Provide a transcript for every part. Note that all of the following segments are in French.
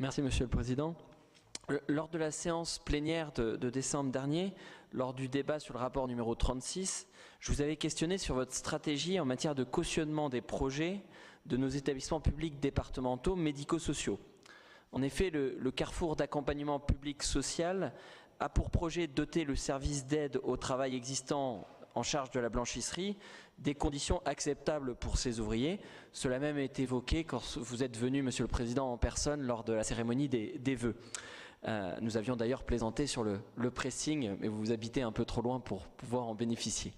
Merci Monsieur le Président. Lors de la séance plénière de décembre dernier, lors du débat sur le rapport numéro 36, je vous avais questionné sur votre stratégie en matière de cautionnement des projets de nos établissements publics départementaux médico-sociaux. En effet, le carrefour d'accompagnement public social a pour projet de doter le service d'aide au travail existant en charge de la blanchisserie des conditions acceptables pour ses ouvriers. Cela même est évoqué quand vous êtes venu, Monsieur le Président, en personne lors de la cérémonie des vœux. Nous avions d'ailleurs plaisanté sur le pressing, mais vous habitez un peu trop loin pour pouvoir en bénéficier.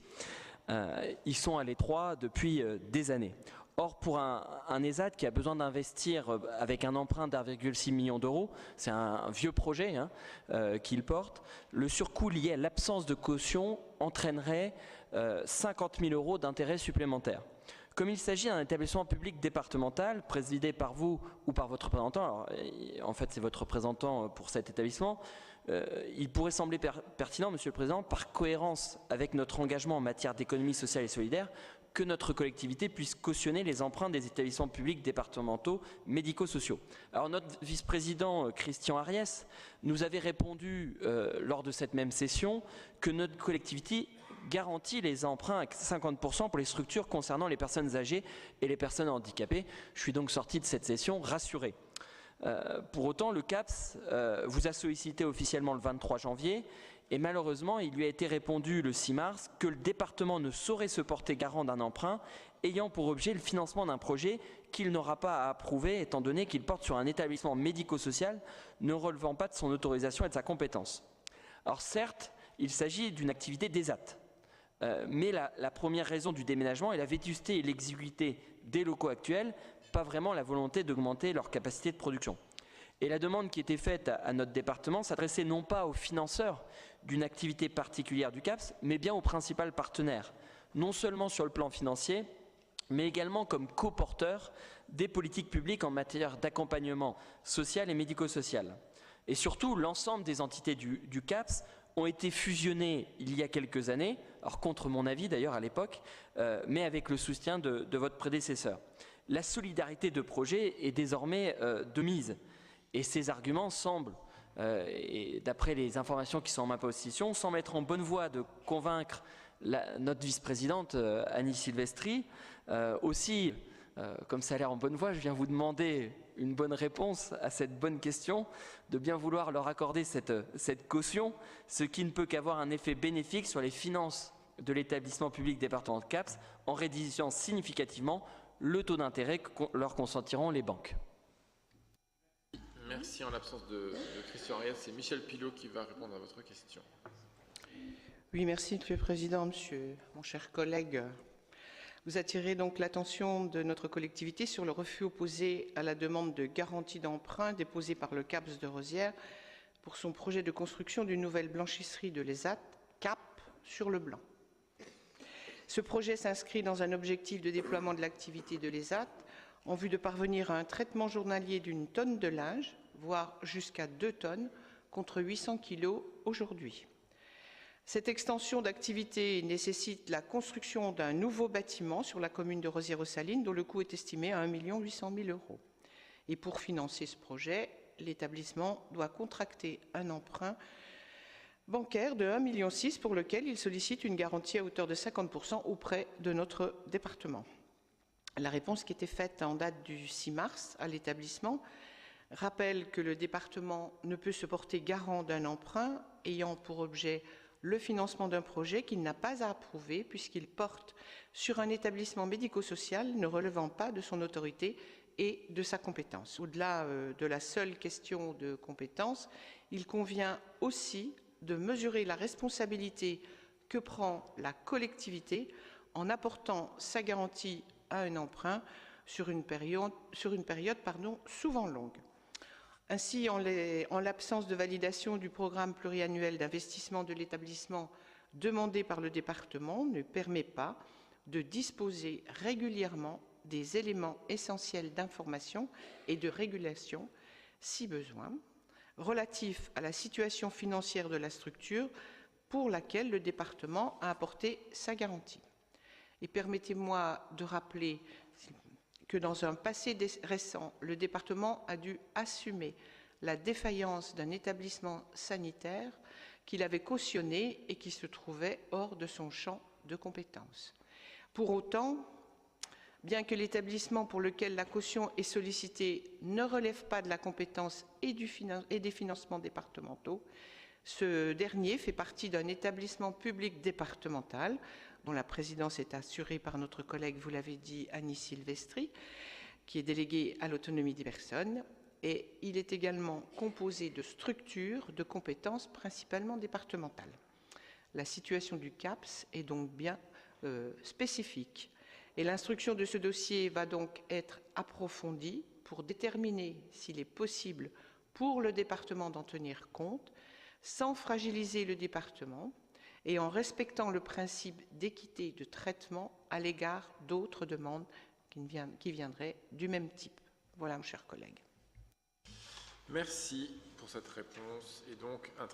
Ils sont à l'étroit depuis des années. Or, pour un ESAT qui a besoin d'investir avec un emprunt d'1,6 million d'euros, c'est un vieux projet qu'il porte, le surcoût lié à l'absence de caution entraînerait 50 000 euros d'intérêts supplémentaires. Comme il s'agit d'un établissement public départemental présidé par vous ou par votre représentant, alors, en fait c'est votre représentant pour cet établissement, il pourrait sembler pertinent, Monsieur le Président, par cohérence avec notre engagement en matière d'économie sociale et solidaire, que notre collectivité puisse cautionner les emprunts des établissements publics départementaux médico-sociaux. Alors notre vice-président Christian Ariès nous avait répondu lors de cette même session que notre collectivité garantit les emprunts à 50% pour les structures concernant les personnes âgées et les personnes handicapées. Je suis donc sorti de cette session rassuré. Pour autant, le CAPS vous a sollicité officiellement le 23 janvier et malheureusement, il lui a été répondu le 6 mars que le département ne saurait se porter garant d'un emprunt ayant pour objet le financement d'un projet qu'il n'aura pas à approuver étant donné qu'il porte sur un établissement médico-social ne relevant pas de son autorisation et de sa compétence. Alors certes, il s'agit d'une activité d'ESAT. Mais la première raison du déménagement est la vétusté et l'exiguïté des locaux actuels, pas vraiment la volonté d'augmenter leur capacité de production. Et la demande qui était faite à notre département s'adressait non pas aux financeurs d'une activité particulière du CAPS, mais bien au principal partenaire, non seulement sur le plan financier, mais également comme coporteur des politiques publiques en matière d'accompagnement social et médico-social. Et surtout, l'ensemble des entités du CAPS ont été fusionnées il y a quelques années, alors contre mon avis d'ailleurs à l'époque, mais avec le soutien de votre prédécesseur. La solidarité de projet est désormais de mise. Et ces arguments semblent, et d'après les informations qui sont en ma possession, semblent être en bonne voie de convaincre notre vice-présidente Annie Silvestri. Aussi, comme ça a l'air en bonne voie, je viens vous demander une bonne réponse à cette bonne question, de bien vouloir leur accorder cette caution, ce qui ne peut qu'avoir un effet bénéfique sur les finances de l'établissement public départemental CAPS en réduisant significativement le taux d'intérêt que leur consentiront les banques. Merci. En l'absence de Christian Ariès, c'est Michel Pilot qui va répondre à votre question. Oui, merci Monsieur le Président, mon cher collègue. Vous attirez donc l'attention de notre collectivité sur le refus opposé à la demande de garantie d'emprunt déposée par le CAPS de Rosières pour son projet de construction d'une nouvelle blanchisserie de l'ESAT, CAP, sur le Blanc. Ce projet s'inscrit dans un objectif de déploiement de l'activité de l'ESAT en vue de parvenir à un traitement journalier d'une tonne de linge, voire jusqu'à 2 tonnes, contre 800 kg aujourd'hui. Cette extension d'activité nécessite la construction d'un nouveau bâtiment sur la commune de Rosières-aux-Salines, dont le coût est estimé à 1 800 000 euros. Et pour financer ce projet, l'établissement doit contracter un emprunt bancaire de 1,6 million pour lequel il sollicite une garantie à hauteur de 50% auprès de notre département. La réponse qui était faite en date du 6 mars à l'établissement rappelle que le département ne peut se porter garant d'un emprunt ayant pour objet le financement d'un projet qu'il n'a pas à approuver puisqu'il porte sur un établissement médico-social ne relevant pas de son autorité et de sa compétence. Au-delà de la seule question de compétence, il convient aussi de mesurer la responsabilité que prend la collectivité en apportant sa garantie à un emprunt sur une période souvent longue. Ainsi, en l'absence de validation du programme pluriannuel d'investissement de l'établissement demandé par le département ne permet pas de disposer régulièrement des éléments essentiels d'information et de régulation, si besoin, relatifs à la situation financière de la structure pour laquelle le département a apporté sa garantie. Et permettez-moi de rappeler que dans un passé récent, le département a dû assumer la défaillance d'un établissement sanitaire qu'il avait cautionné et qui se trouvait hors de son champ de compétences. Pour autant, bien que l'établissement pour lequel la caution est sollicitée ne relève pas de la compétence et des financements départementaux, ce dernier fait partie d'un établissement public départemental dont la présidence est assurée par notre collègue, vous l'avez dit, Annie Silvestri, qui est déléguée à l'autonomie des personnes. Et il est également composé de structures de compétences principalement départementales. La situation du CAPS est donc bien spécifique. Et l'instruction de ce dossier va donc être approfondie pour déterminer s'il est possible pour le département d'en tenir compte, sans fragiliser le département et en respectant le principe d'équité de traitement à l'égard d'autres demandes qui viendraient du même type. Voilà, mon cher collègue. Merci pour cette réponse. Et donc, un